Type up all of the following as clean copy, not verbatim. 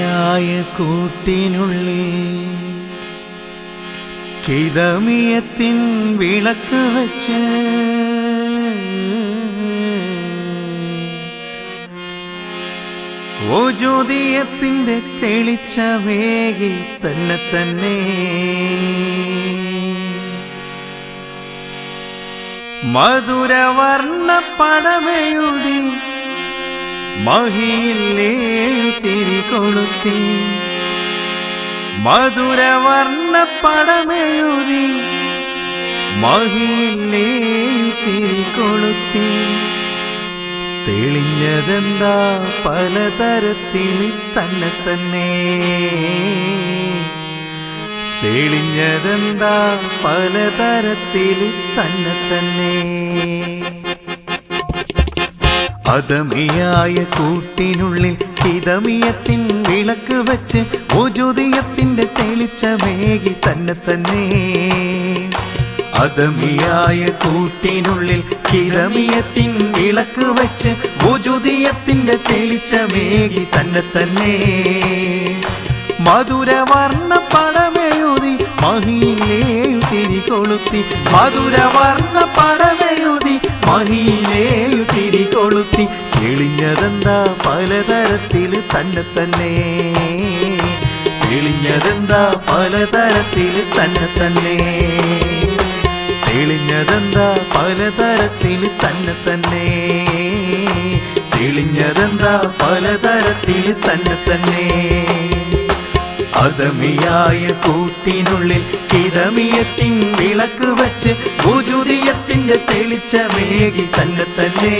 അതമിയായ കൂട്ടിനുള്ളിൽ കിതമിയത്തിൻ വിളക്ക് വച്ച് ഓ ജ്യോതിയത്തിൻ്റെ തെളിച്ചമേകി തന്നെ തന്നെ മധുരവർണ്ണ പടമെഴുതി മഹിയില്ലേ തിരികൊളുത്തി മധുരവർണ്ണ പടമെഴുതി മഹിയില്ലേ തിരികൊളുത്തി തെളിഞ്ഞതെന്താ പലതരത്തിൽ തന്നെ തന്നെ തെളിഞ്ഞതെന്താ പലതരത്തിൽ തന്നെ തന്നെ അതമിയായ കൂട്ടിനുള്ളിൽ കിതമിയത്തിൻ വിളക്ക് വച്ച് ജ്യോതിയത്തിൻ്റെ തെളിച്ചമേകി തന്നെ തന്നെ അതമിയായ കൂട്ടിനുള്ളിൽ കിതമിയത്തിൻ വിളക്ക് വച്ച് ജ്യോതിയത്തിൻ്റെ തെളിച്ചമേകി തന്നെ തന്നെ മധുരവർണ്ണ പടമെഴുതി മഹിയിലേയു തിരികൊളുത്തി മധുരവർണ്ണ പടമെഴുതി മഹിയിലേയു തിരികൊളുത്തി തെളിഞ്ഞതെന്താ പലതരത്തിൽ തന്നെ തന്നെ തെളിഞ്ഞതെന്താ പലതരത്തിൽ തന്നെ തന്നെ തെളിഞ്ഞതെന്താ പലതരത്തിൽ തന്നെ തന്നെ തെളിഞ്ഞതെന്താ പലതരത്തിൽ തന്നെ തന്നെ അതമിയായ കൂട്ടിനുള്ളിൽ കിതമിയത്തിൻ വിളക്ക് വച്ച് ജ്യോതിയത്തിൻ്റെ തെളിച്ചമേകി തന്നെ തന്നെ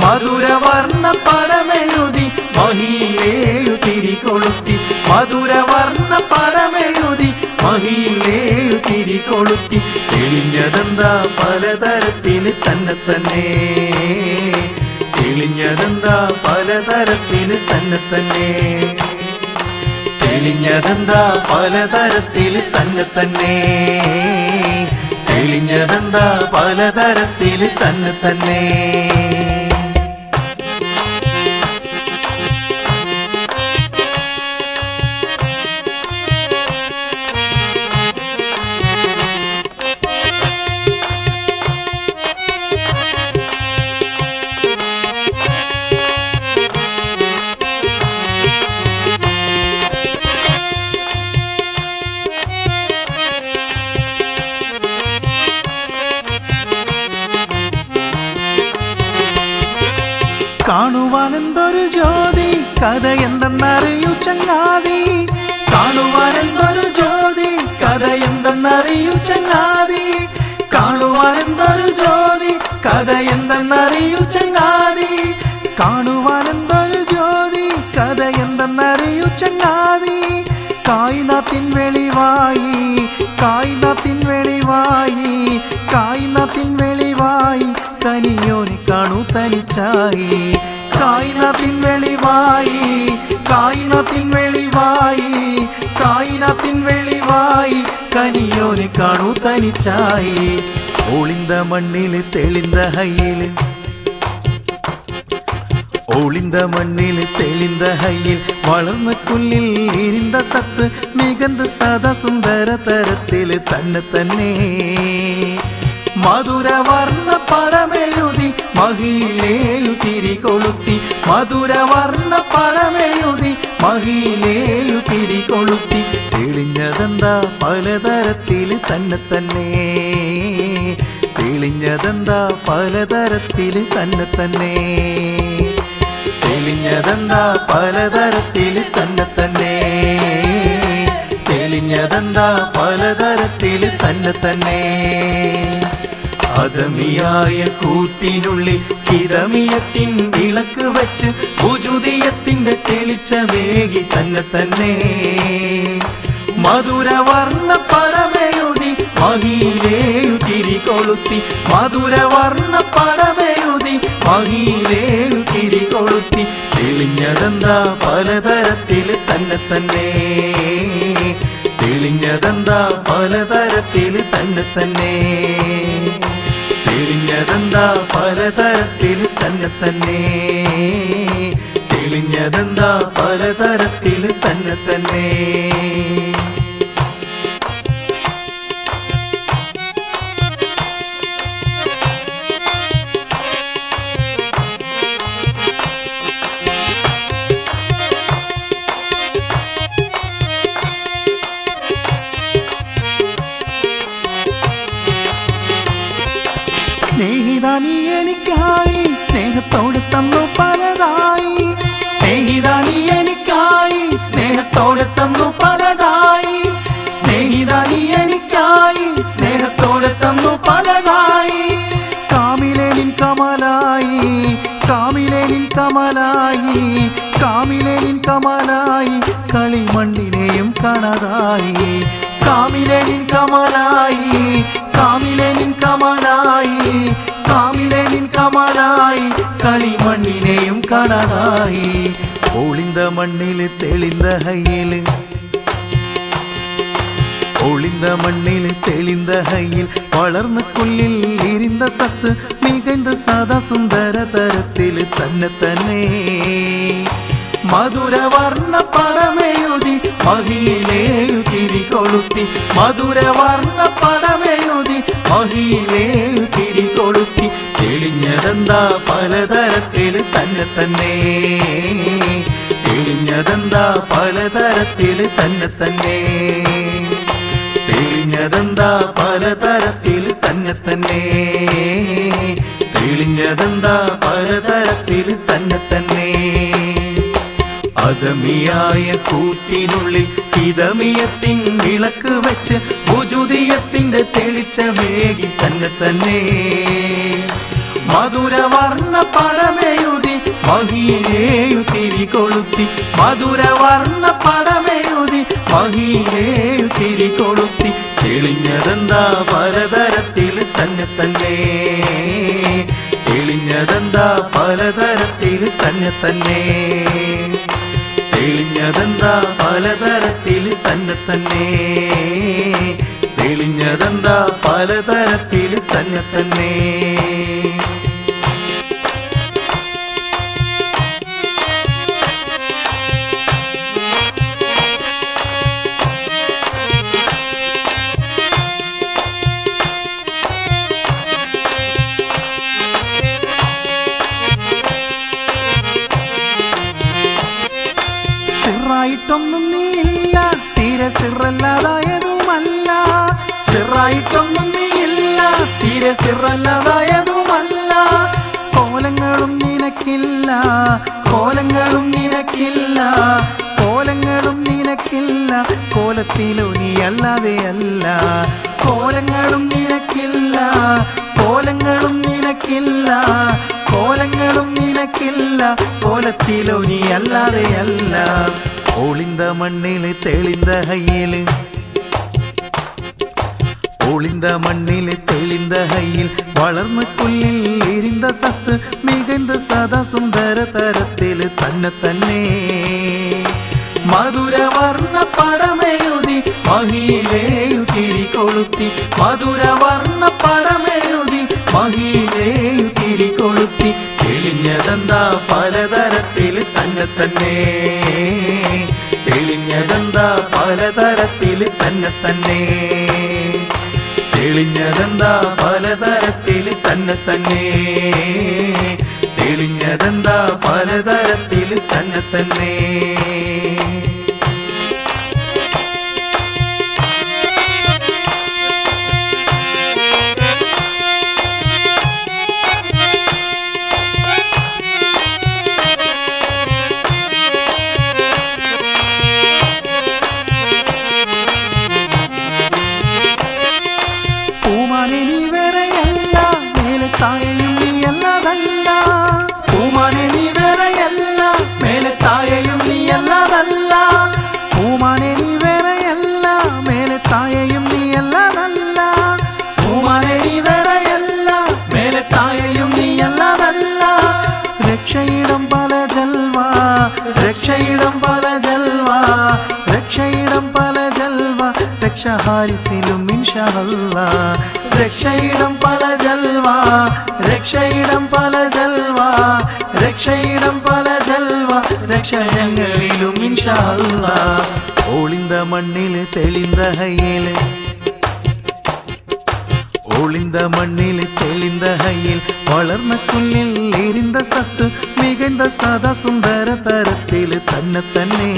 മധുരവർണ്ണ പടമെഴുതി മഹിയിലേയു തിരികൊളുത്തി മധുരവർണ്ണ പടമെഴുതി മഹിയിലേയു തിരികൊളുത്തി തെളിഞ്ഞതെന്താ പലതരത്തിൽ തന്നെ തന്നെ തെളിഞ്ഞതെന്താ പലതരത്തിൽ തന്നെ തന്നെ തെളിഞ്ഞതെന്താ പലതരത്തിൽ തന്നെ തന്നെ തെളിഞ്ഞതെന്താ പലതരത്തിൽ തന്നെ തന്നെ കാണുവാനെന്തൊരു ജ്യോതി കഥ എന്തെന്നറിയൂ ചങ്ങാതി കാണുവാനെന്തൊരു ജ്യോതി കഥ എന്തെന്നറിയൂ ചങ്ങാതി കാണുവാനെന്തൊരു ജ്യോതി കഥ എന്തെന്നറിയൂ ചങ്ങാതി കാണുവാനെന്തൊരു ജ്യോതി കഥ എന്തെന്നറിയൂ ചങ്ങാതി കായിനത്തിൻ വെളിവായി കായിനത്തിൻ വെളിവായി കായിനത്തിൻ വെളിവായി തനിയോനെ കാണൂ തനിച്ചായി കായിനത്തിൻ വെളിവായി കായിനത്തിൻ വെളിവായി കായിനത്തിൻ വെളിവായി കനിയോനെ കാണൂ തനിച്ചായി ഒളിന്ത മണ്ണില് തെളിന്ത ഹയ്യില് ഒളിന്ത മണ്ണിൽ തെളിന്ത ഹയ്യിൽ വളർന്ന പുല്ലിൽ ഇരുந்த സത്ത് മികന്ത് സദാ സുന്ദര തരത്തിൽ തന്നെ തന്നെ മധുരവർണ്ണ പടമെഴുതി മഹിയിലേയു തിരികൊളുത്തി മധുരവർണ്ണ പടമെഴുതി മഹിയിലേയു തിരികൊളുത്തി തെളിഞ്ഞതെന്താ പലതരത്തിൽ തന്നെ തന്നെ തെളിഞ്ഞതെന്താ പലതരത്തിൽ തന്നെ തന്നെ തെളിഞ്ഞതെന്താ പലതരത്തിൽ തന്നെ തന്നെ തെളിഞ്ഞതെന്താ പലതരത്തിൽ തന്നെ തന്നെ അതമിയായ കൂട്ടിനുള്ളിൽ കിതമിയത്തിൻ വിളക്ക് വച്ച് ജ്യോതിയത്തിൻ്റെ തെളിച്ചമേകി തന്നെ തന്നെ മധുരവർണ്ണ പടമെഴുതി മഹിയിലേയു തിരികൊളുത്തി മധുരവർണ്ണ പടമെഴുതി മഹിയിലേയു തിരികൊളുത്തി തെളിഞ്ഞതെന്താ പലതരത്തിൽ തന്നെ തന്നെ തെളിഞ്ഞതെന്താ പലതരത്തിൽ തന്നെ തന്നെ തെളിഞ്ഞതെന്താ പലതരത്തിൽ തന്നെ തന്നെ തെളിഞ്ഞ തെളിഞ്ഞതെന്താ പലതരത്തിൽ തന്നെ തന്നെ. സ്നേഹിതാ നീ എനിക്കായി സ്നേഹത്തോടെ തന്നു പലതായി. സ്നേഹിതാ നീ എനിക്കായി സ്നേഹത്തോടെ തന്നു പലതായി. സ്നേഹിതാ നീ എനിക്കായി സ്നേഹത്തോടെ തന്നു പലതായി. കാമിലെ നിൻ കമലായി കാമിലെ നിൻ കമലായി കാമിലെ നിൻ കമലായി കളിമണ്ണിനെയും കാണാതായി. കാമിലെ നിൻ കമലായി കാമിലെ നിൻ കമലായി കാമിലെ നിൻ കമലായി കളിമണ്ണിനെയും കാണാതായി. ഒളിந்த മണ്ണില് തെളിந்த ഹയ്യില് ഒളിந்த മണ്ണില് തെളിந்த ഹയ്യിൽ വളർന്ന കുല്ലിൽ ഇരുந்த സത്ത് മികந்த സദാ സുന്ദര തരത്തിൽ തന്നെ തന്നെ. മധുരവർണ്ണ പടമെഴുതി മഹിയിലേയു തിരികൊളുത്തി. മധുരവർണ്ണ പടമെഴുതി മഹിയിലേയു തിരികൊളുത്തി. തെളിഞ്ഞതെന്താ പലതരത്തിൽ തന്നെ തന്നെ. തെളിഞ്ഞതെന്താ പലതരത്തിൽ തന്നെ തന്നെ. തെളിഞ്ഞതെന്താ പലതരത്തിൽ തന്നെ തന്നെ. തെളിഞ്ഞതെന്താ പലതരത്തിൽ തന്നെ തന്നെ. അദമിയായ കൂട്ടിനുള്ളിൽ ഹിതമിയത്തിൻ വിളക്ക് വെച്ച് ഭുജുദിയത്തിന്റെ തെളിച്ചമേകി തന്നെ തന്നെ. മധുരവർണ്ണ പടമെഴുതി മഹിയിലേയു തിരികൊളുത്തി. മധുരവർണ്ണ പടമെഴുതി മഹിയിലേയു തിരികൊളുത്തി. തെളിഞ്ഞതെന്താ പലതരത്തിൽ തന്നെ തന്നെ. തെളിഞ്ഞതെന്താ പലതരത്തിൽ തന്നെ തന്നെ. തെളിഞ്ഞതെന്താ പലതരത്തിൽ തന്നെ തന്നെ. തെളിഞ്ഞതെന്താ പലതരത്തിൽ തന്നെ തന്നെ. സിറായിട്ടൊന്നും നീയില്ല തീരെ സിറല്ലാതായതുമല്ല. സിറായിട്ടൊന്നും നീയില്ല തീരെ സിറല്ലാതായതുമല്ല. കോലങ്ങളും നിനക്കില്ല കോലങ്ങളും നിനക്കില്ല കോലങ്ങളും നിനക്കില്ല. കോലത്തിലോ നീ അല്ലാതെയല്ല. കോലങ്ങളും നിനക്കില്ല കോലങ്ങളും നിനക്കില്ല കോലങ്ങളും നിനക്കില്ല. കോലത്തിലോ നീ അല്ലാതെയല്ല. ഒളിந்த മണ്ണില് തെളിந்த ഹയ്യില് ഒളിந்த മണ്ണില് തെളിந்த ഹയ്യിൽ വളർന്ന കുല്ലിൽ ഇരുந்த സത്ത് മികந்த സദാ സുന്ദര തരത്തിൽ തന്നെ തന്നെ. മധുരവർണ്ണ പടമെഴുതി മഹിയിലേയു തിരികൊളുത്തി. മധുരവർണ്ണ പടമെഴുതി മഹിയിലേയു തിരികൊളുത്തി. തെളിഞ്ഞതെന്താ പലതരത്തിൽ തന്നെ തന്നെ. തെളിഞ്ഞതെന്താ പലതരത്തിൽ തന്നെ തന്നെ. തെളിഞ്ഞതെന്താ പലതരത്തിൽ തന്നെ തന്നെ. തെളിഞ്ഞതെന്താ പലതരത്തിൽ തന്നെ തന്നെ. പൂമാനെ നീ വേറെയല്ല മേലെ താഴെയും നീ അല്ലാതല്ല. പൂമാനെ നീ വേറെയല്ല മേലെ താഴെയും നീ അല്ലാതല്ല. പൂമാനെ നീ വേറെയല്ല മേലെ താഴെയും നീ അല്ലാതല്ല. പൂമാനെ നീ വേറെയല്ല മേലെ താഴെയും നീ അല്ലാതല്ല. രക്ഷയിടം പല ജൽവ രക്ഷയിടം പല ജൽവ രക്ഷയിടം പല ജൽവ. രക്ഷഹാരിസിലും ഇൻഷാ അല്ലാഹ്. രക്ഷയിടം പല ജൽവ രക്ഷയിടം പല ജൽവ രക്ഷയിടം പല ജൽവ രക്ഷ ഞങ്ങളിലും ഇൻഷാ അല്ലാഹ്. ഒളിന്ത മണ്ണില് തെളിந்த ഹയ്യില് ഒളിந்த മണ്ണിൽ തെളിந்த ഹയ്യിൽ വളർന്ന കുല്ലിൽ എരിந்த സത്ത് മികந்த സദാ സുന്ദര തരത്തിൽ തന്നെ തന്നെ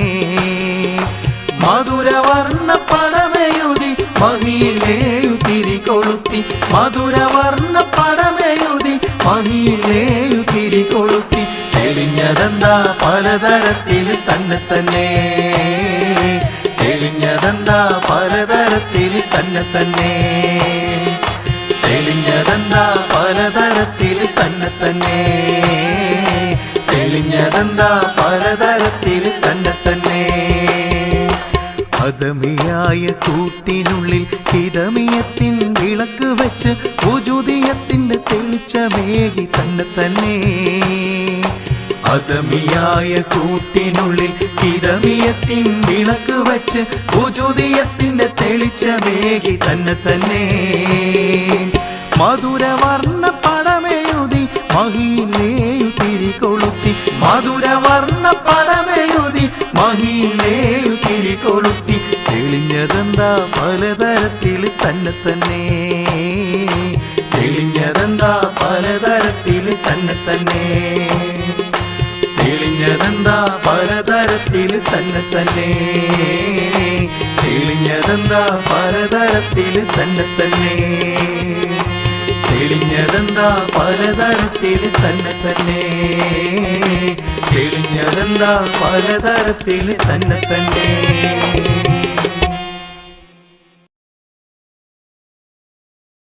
മധുരവർണ്ണ പടമെഴുതി മഹിയിലേയു തിരികൊളുത്തി മധുരവർണ്ണ പടമെഴുതി മഹിയിലേയു തിരികൊളുത്തി തെളിഞ്ഞതെന്താ പലതരത്തിൽ തന്നെ തന്നെ തെളിഞ്ഞതെന്താ പലതരത്തിൽ തന്നെ തന്നെ തെളിഞ്ഞതെന്താ പലതരത്തിൽ തന്നെ തന്നെ തെളിഞ്ഞതെന്താ പലതരത്തിൽ തന്നെ തന്നെ അദമിയായ കൂട്ടിനുള്ളിൽ ഹിതമിയത്തിൻ വിളക്ക് വെച്ച് ഉജൂദിയത്തിന്റെ തെളിച്ചമേകി തന്നെ തന്നെ അദമിയായ കൂട്ടിനുള്ളിൽ ഹിതമിയത്തിൻ വിളക്ക് വെച്ച് ഉജൂദിയത്തിന്റെ തെളിച്ചമേകി തന്നെ തന്നെ മധുരവർണ്ണ പടമെഴുതി മഹിയിലേയു തിരികൊളുത്തി മധുരവർണ്ണ പടമെഴുതി മഹിയിലേയു തിരികൊളുത്തി തെളിഞ്ഞതെന്താ പലതരത്തിൽ തന്നെ തന്നെ തെളിഞ്ഞതെന്താ പലതരത്തിൽ തന്നെ തന്നെ തെളിഞ്ഞതെന്താ പലതരത്തിൽ തന്നെ തന്നെ തെളിഞ്ഞതെന്താ പലതരത്തിൽ തന്നെ തന്നെ തെളിഞ്ഞതെന്താ പലതരത്തിൽ തന്നെ തന്നെ തെളിഞ്ഞതെന്താ പലതരത്തിൽ തന്നെ തന്നെ